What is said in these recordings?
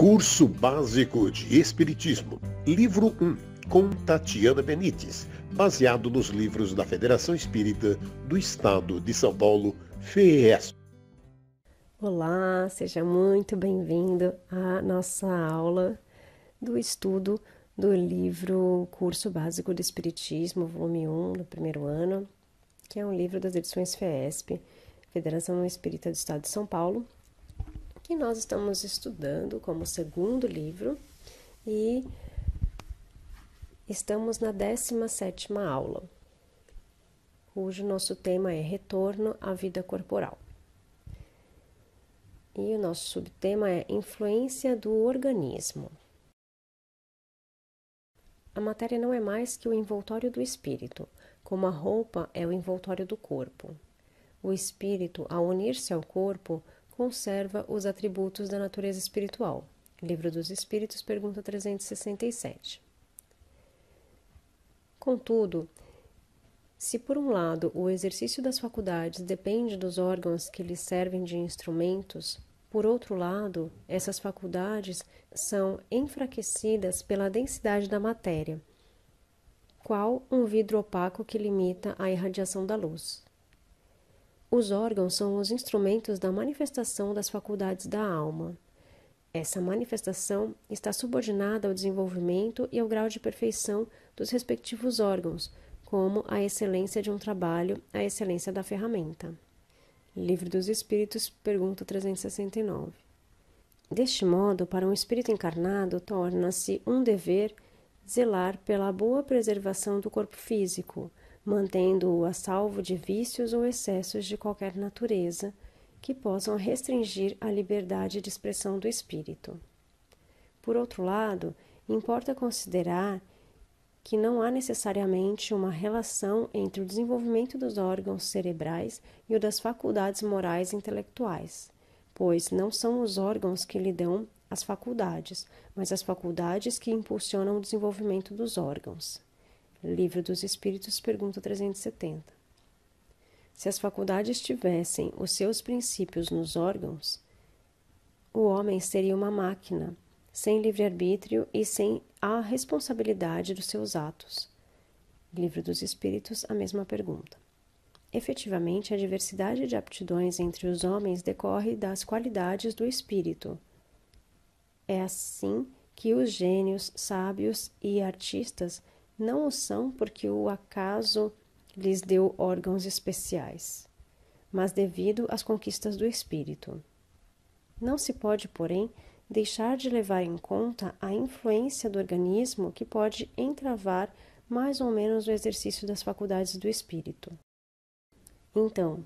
Curso Básico de Espiritismo, Livro 1, com Tatiana Benites, baseado nos livros da Federação Espírita do Estado de São Paulo, FES. Olá, seja muito bem-vindo à nossa aula do estudo do livro Curso Básico de Espiritismo, volume 1, do primeiro ano, que é um livro das edições FESP, Federação Espírita do Estado de São Paulo, que nós estamos estudando como segundo livro e estamos na 17ª aula, cujo nosso tema é Retorno à Vida Corporal. E o nosso subtema é Influência do Organismo. A matéria não é mais que o envoltório do espírito, como a roupa é o envoltório do corpo. O espírito, ao unir-se ao corpo, conserva os atributos da natureza espiritual. Livro dos Espíritos, pergunta 367. Contudo, se por um lado o exercício das faculdades depende dos órgãos que lhes servem de instrumentos, por outro lado, essas faculdades são enfraquecidas pela densidade da matéria, qual um vidro opaco que limita a irradiação da luz. Os órgãos são os instrumentos da manifestação das faculdades da alma. Essa manifestação está subordinada ao desenvolvimento e ao grau de perfeição dos respectivos órgãos, como a excelência de um trabalho, a excelência da ferramenta. Livro dos Espíritos, pergunta 369. Deste modo, para um espírito encarnado, torna-se um dever zelar pela boa preservação do corpo físico, mantendo-o a salvo de vícios ou excessos de qualquer natureza que possam restringir a liberdade de expressão do espírito. Por outro lado, importa considerar que não há necessariamente uma relação entre o desenvolvimento dos órgãos cerebrais e o das faculdades morais e intelectuais, pois não são os órgãos que lhe dão as faculdades, mas as faculdades que impulsionam o desenvolvimento dos órgãos. Livro dos Espíritos, pergunta 370. Se as faculdades tivessem os seus princípios nos órgãos, o homem seria uma máquina, sem livre-arbítrio e sem a responsabilidade dos seus atos. Livro dos Espíritos, a mesma pergunta. Efetivamente, a diversidade de aptidões entre os homens decorre das qualidades do espírito. É assim que os gênios, sábios e artistas não o são porque o acaso lhes deu órgãos especiais, mas devido às conquistas do espírito. Não se pode, porém, deixar de levar em conta a influência do organismo que pode entravar mais ou menos o exercício das faculdades do espírito. Então,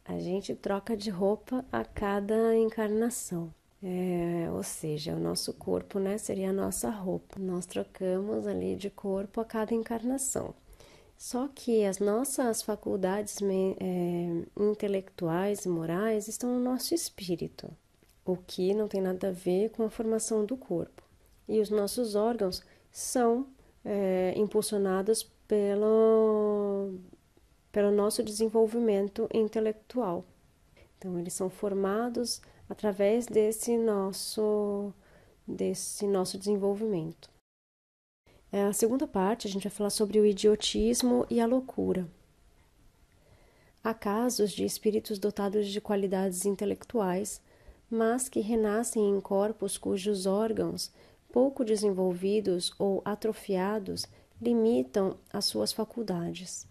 a gente troca de roupa a cada encarnação. Ou seja, o nosso corpo, seria a nossa roupa. Nós trocamos ali de corpo a cada encarnação. Só que as nossas faculdades intelectuais e morais estão no nosso espírito, o que não tem nada a ver com a formação do corpo. E os nossos órgãos são impulsionados pelo nosso desenvolvimento intelectual. Então, eles são formados através desse nosso desenvolvimento. A segunda parte, a gente vai falar sobre o idiotismo e a loucura. Há casos de espíritos dotados de qualidades intelectuais, mas que renascem em corpos cujos órgãos, pouco desenvolvidos ou atrofiados, limitam as suas faculdades.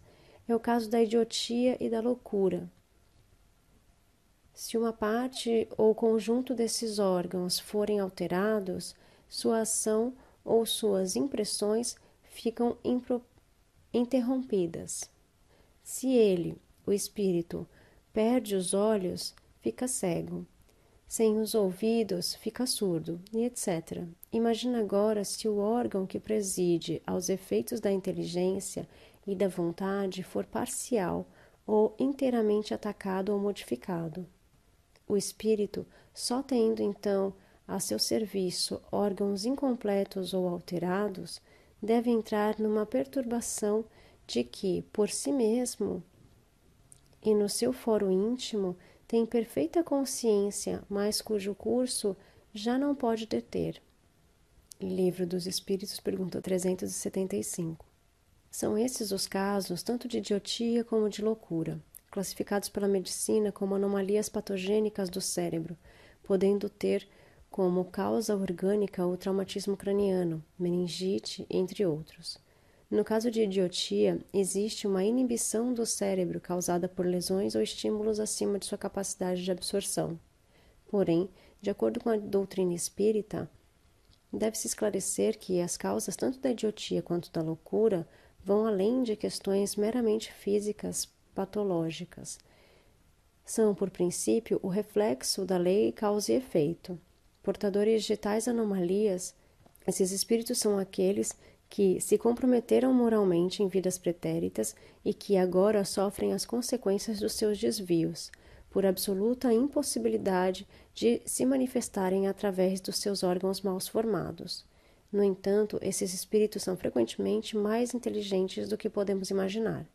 É o caso da idiotia e da loucura. Se uma parte ou conjunto desses órgãos forem alterados, sua ação ou suas impressões ficam interrompidas. Se ele, o espírito, perde os olhos, fica cego. Sem os ouvidos, fica surdo, e etc. Imagina agora se o órgão que preside aos efeitos da inteligência e da vontade for parcial ou inteiramente atacado ou modificado. O espírito, só tendo então a seu serviço órgãos incompletos ou alterados, deve entrar numa perturbação de que, por si mesmo e no seu foro íntimo, tem perfeita consciência, mas cujo curso já não pode deter. Livro dos Espíritos, pergunta 375. São esses os casos tanto de idiotia como de loucura, classificados pela medicina como anomalias patogênicas do cérebro, podendo ter como causa orgânica o traumatismo craniano, meningite, entre outros. No caso de idiotia, existe uma inibição do cérebro causada por lesões ou estímulos acima de sua capacidade de absorção. Porém, de acordo com a doutrina espírita, deve-se esclarecer que as causas tanto da idiotia quanto da loucura vão além de questões meramente físicas patológicas. São, por princípio, o reflexo da lei causa e efeito. Portadores de tais anomalias, esses espíritos são aqueles que se comprometeram moralmente em vidas pretéritas e que agora sofrem as consequências dos seus desvios, por absoluta impossibilidade de se manifestarem através dos seus órgãos mal formados. No entanto, esses espíritos são frequentemente mais inteligentes do que podemos imaginar.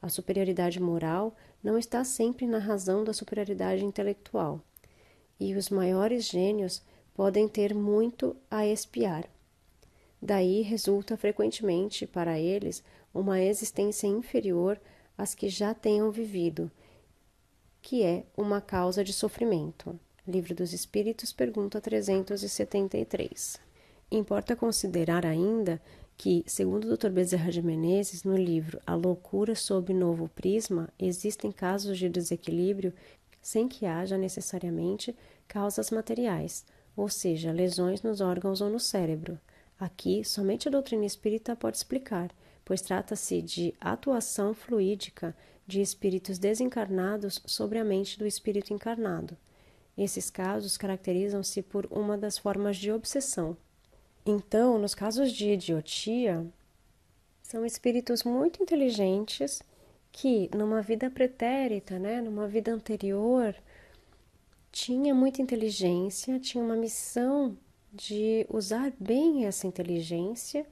A superioridade moral não está sempre na razão da superioridade intelectual, e os maiores gênios podem ter muito a expiar. Daí resulta frequentemente para eles uma existência inferior às que já tenham vivido, que é uma causa de sofrimento. Livro dos Espíritos, pergunta 373. Importa considerar ainda que, segundo o Dr. Bezerra de Menezes, no livro A Loucura sob Novo Prisma, existem casos de desequilíbrio sem que haja necessariamente causas materiais, ou seja, lesões nos órgãos ou no cérebro. Aqui, somente a doutrina espírita pode explicar, pois trata-se de atuação fluídica de espíritos desencarnados sobre a mente do espírito encarnado. Esses casos caracterizam-se por uma das formas de obsessão. Então, nos casos de idiotia, são espíritos muito inteligentes que, numa vida pretérita, numa vida anterior, tinha muita inteligência, tinha uma missão de usar bem essa inteligência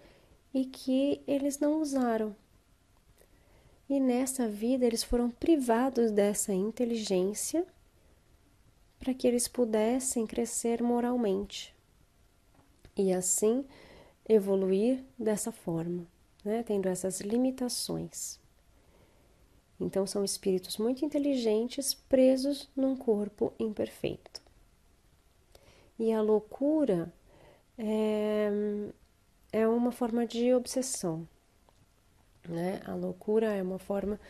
e que eles não usaram. E nessa vida eles foram privados dessa inteligência para que eles pudessem crescer moralmente e assim evoluir dessa forma, tendo essas limitações. Então são espíritos muito inteligentes presos num corpo imperfeito. E a loucura é uma forma de obsessão, A loucura é uma forma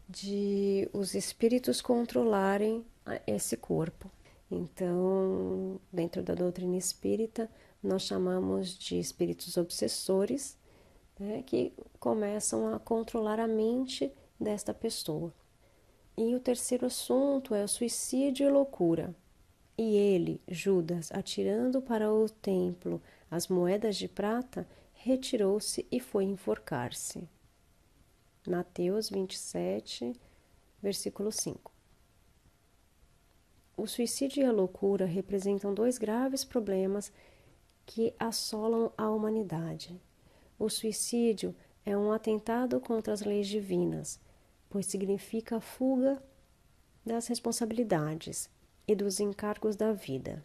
de os espíritos controlarem esse corpo. Então, dentro da doutrina espírita, nós chamamos de espíritos obsessores, que começam a controlar a mente desta pessoa. E o terceiro assunto é o suicídio e loucura. E ele, Judas, atirando para o templo as moedas de prata, retirou-se e foi enforcar-se. Mateus 27, versículo 5. O suicídio e a loucura representam dois graves problemas que assolam a humanidade. O suicídio é um atentado contra as leis divinas, pois significa a fuga das responsabilidades e dos encargos da vida.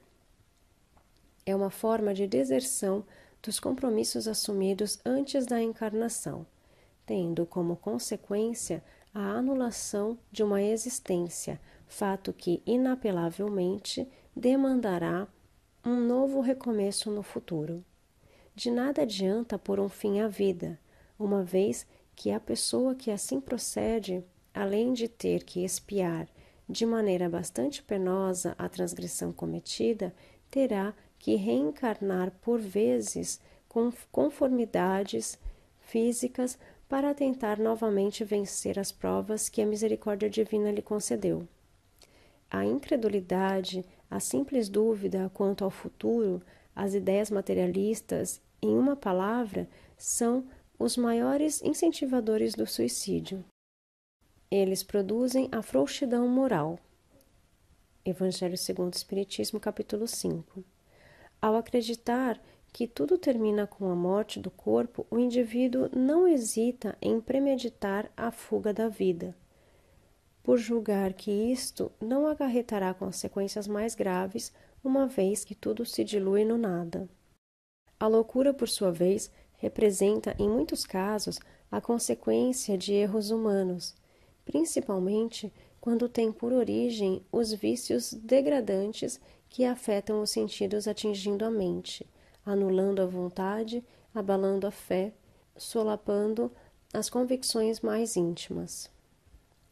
É uma forma de deserção dos compromissos assumidos antes da encarnação, tendo como consequência a anulação de uma existência, fato que inapelavelmente demandará um novo recomeço no futuro. De nada adianta pôr um fim à vida, uma vez que a pessoa que assim procede, além de ter que expiar de maneira bastante penosa a transgressão cometida, terá que reencarnar por vezes com conformidades físicas para tentar novamente vencer as provas que a misericórdia divina lhe concedeu. A incredulidade, a simples dúvida quanto ao futuro, as ideias materialistas, em uma palavra, são os maiores incentivadores do suicídio. Eles produzem a frouxidão moral. Evangelho segundo o Espiritismo, capítulo 5. Ao acreditar que tudo termina com a morte do corpo, o indivíduo não hesita em premeditar a fuga da vida. por julgar que isto não acarretará consequências mais graves, uma vez que tudo se dilui no nada. A loucura, por sua vez, representa, em muitos casos, a consequência de erros humanos, principalmente quando tem por origem os vícios degradantes que afetam os sentidos atingindo a mente, anulando a vontade, abalando a fé, solapando as convicções mais íntimas.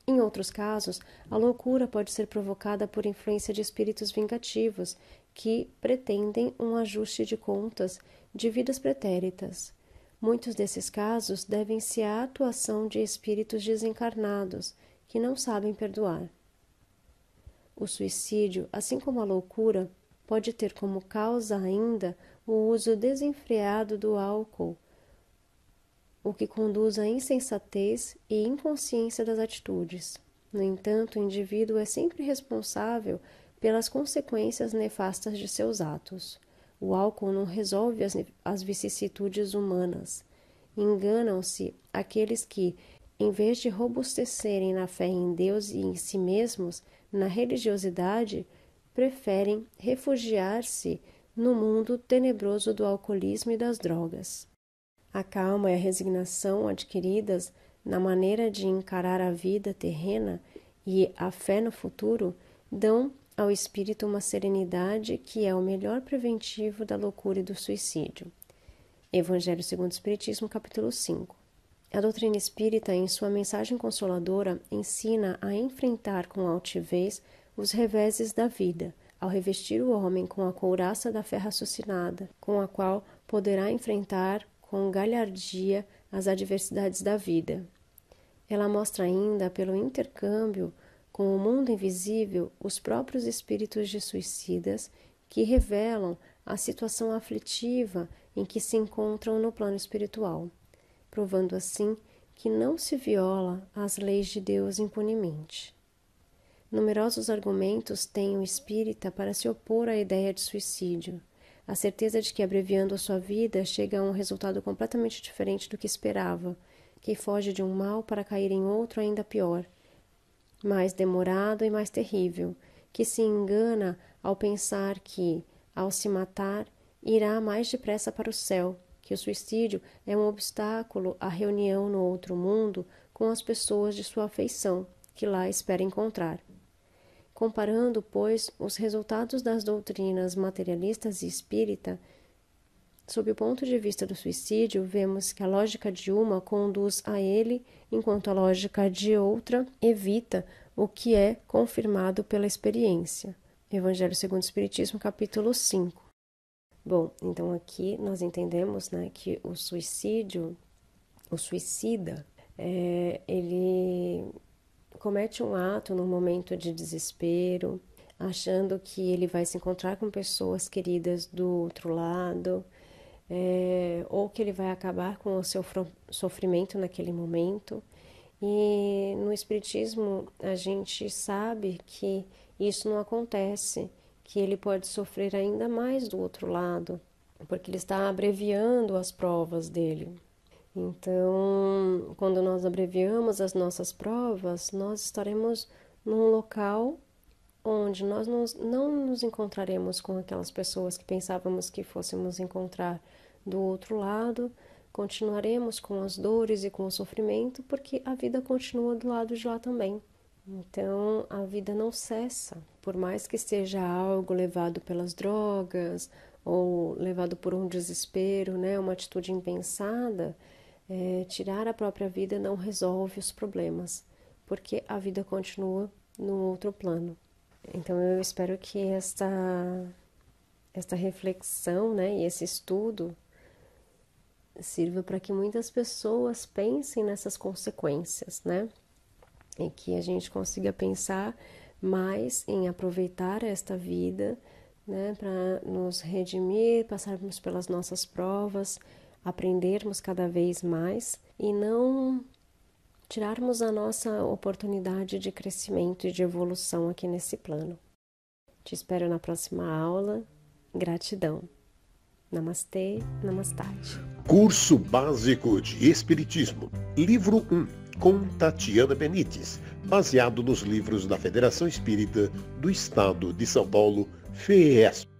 Em outros casos, a loucura pode ser provocada por influência de espíritos vingativos que pretendem um ajuste de contas de vidas pretéritas. Muitos desses casos devem-se à atuação de espíritos desencarnados que não sabem perdoar. O suicídio, assim como a loucura, pode ter como causa ainda o uso desenfreado do álcool, o que conduz à insensatez e inconsciência das atitudes. No entanto, o indivíduo é sempre responsável pelas consequências nefastas de seus atos. O álcool não resolve as vicissitudes humanas. Enganam-se aqueles que, em vez de robustecerem na fé em Deus e em si mesmos, na religiosidade, preferem refugiar-se no mundo tenebroso do alcoolismo e das drogas. A calma e a resignação adquiridas na maneira de encarar a vida terrena e a fé no futuro dão ao espírito uma serenidade que é o melhor preventivo da loucura e do suicídio. Evangelho segundo o Espiritismo, capítulo 5. A doutrina espírita, em sua mensagem consoladora, ensina a enfrentar com altivez os reveses da vida, ao revestir o homem com a couraça da fé raciocinada, com a qual poderá enfrentar com galhardia as adversidades da vida. Ela mostra ainda, pelo intercâmbio com o mundo invisível, os próprios espíritos de suicidas que revelam a situação aflitiva em que se encontram no plano espiritual, provando assim que não se viola as leis de Deus impunemente. Numerosos argumentos tem o espírita para se opor à ideia de suicídio. A certeza de que, abreviando a sua vida, chega a um resultado completamente diferente do que esperava, que foge de um mal para cair em outro ainda pior, mais demorado e mais terrível, que se engana ao pensar que, ao se matar, irá mais depressa para o céu, que o suicídio é um obstáculo à reunião no outro mundo com as pessoas de sua afeição, que lá espera encontrar. Comparando, pois, os resultados das doutrinas materialistas e espírita, sob o ponto de vista do suicídio, vemos que a lógica de uma conduz a ele, enquanto a lógica de outra evita o que é confirmado pela experiência. Evangelho segundo o Espiritismo, capítulo 5. Bom, então aqui nós entendemos, que o suicida, ele comete um ato no momento de desespero, achando que ele vai se encontrar com pessoas queridas do outro lado, ou que ele vai acabar com o seu sofrimento naquele momento. E no Espiritismo a gente sabe que isso não acontece, que ele pode sofrer ainda mais do outro lado, porque ele está abreviando as provas dele. Então, quando nós abreviamos as nossas provas, nós estaremos num local onde nós não nos encontraremos com aquelas pessoas que pensávamos que fôssemos encontrar do outro lado, continuaremos com as dores e com o sofrimento, porque a vida continua do lado de lá também. Então, a vida não cessa, por mais que seja algo levado pelas drogas ou levado por um desespero, uma atitude impensada. Tirar a própria vida não resolve os problemas, porque a vida continua no outro plano. Então eu espero que esta reflexão, e esse estudo sirva para que muitas pessoas pensem nessas consequências, e que a gente consiga pensar mais em aproveitar esta vida, para nos redimir, passarmos pelas nossas provas, aprendermos cada vez mais e não tirarmos a nossa oportunidade de crescimento e de evolução aqui nesse plano. Te espero na próxima aula. Gratidão. Namastê, Namastate. Curso Básico de Espiritismo. Livro 1. com Tatiana Benites, baseado nos livros da Federação Espírita do Estado de São Paulo, FEESP.